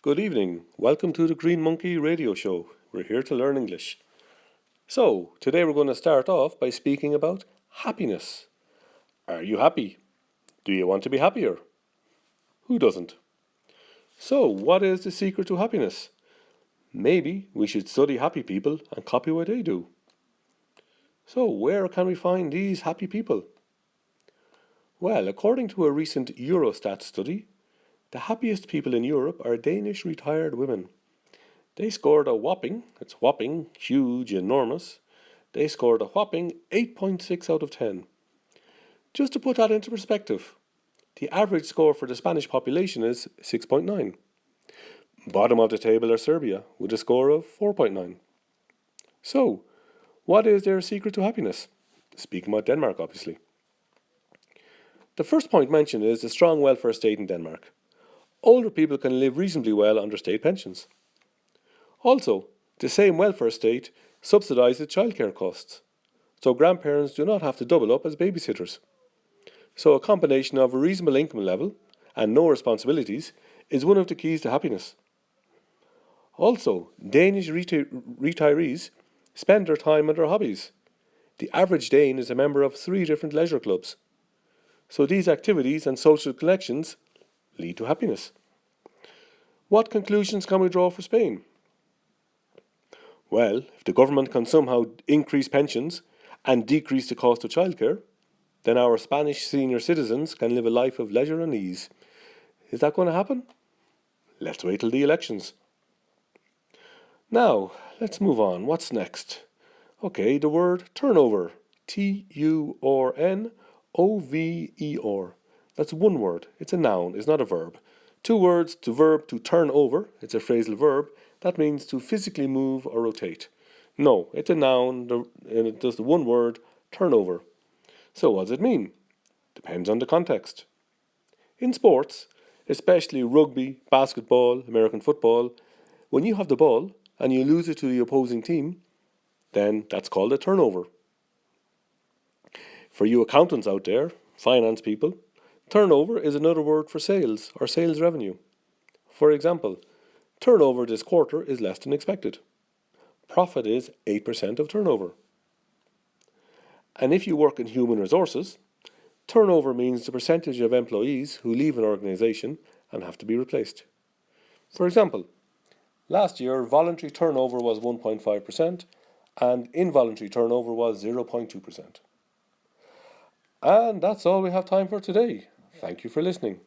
Good evening. Welcome to the Green Monkey Radio Show. We're here to learn English. So, today we're going to start off by speaking about happiness. Are you happy? Do you want to be happier? Who doesn't? So, what is the secret to happiness? Maybe we should study happy people and copy what they do. So, where can we find these happy people? Well, according to a recent Eurostat study, the happiest people in Europe are Danish retired women. They scored a whopping, huge, enormous, they scored a whopping 8.6 out of 10. Just to put that into perspective, the average score for the Spanish population is 6.9. Bottom of the table are Serbia, with a score of 4.9. So, what is their secret to happiness? Speaking about Denmark, obviously. The first point mentioned is the strong welfare state in Denmark. Older people can live reasonably well under state pensions. Also, the same welfare state subsidises childcare costs, so grandparents do not have to double up as babysitters. So a combination of a reasonable income level and no responsibilities is one of the keys to happiness. Also, Danish retirees spend their time on their hobbies. The average Dane is a member of 3 different leisure clubs. So these activities and social connections lead to happiness. What conclusions can we draw for Spain? Well, if the government can somehow increase pensions and decrease the cost of childcare, then our Spanish senior citizens can live a life of leisure and ease. Is that going to happen? Let's wait till the elections. Now, let's move on. What's next? Okay, the word turnover. Turnover. That's one word. It's a noun. It's not a verb. 2 words to verb to turn over. It's a phrasal verb. That means to physically move or rotate. No, it's a noun and it does the one word, turnover. So what does it mean? Depends on the context. In sports, especially rugby, basketball, American football, when you have the ball and you lose it to the opposing team, then that's called a turnover. For you accountants out there, finance people, turnover is another word for sales or sales revenue. For example, turnover this quarter is less than expected. Profit is 8% of turnover. And if you work in human resources, turnover means the percentage of employees who leave an organisation and have to be replaced. For example, last year voluntary turnover was 1.5% and involuntary turnover was 0.2%. And that's all we have time for today. Thank you for listening.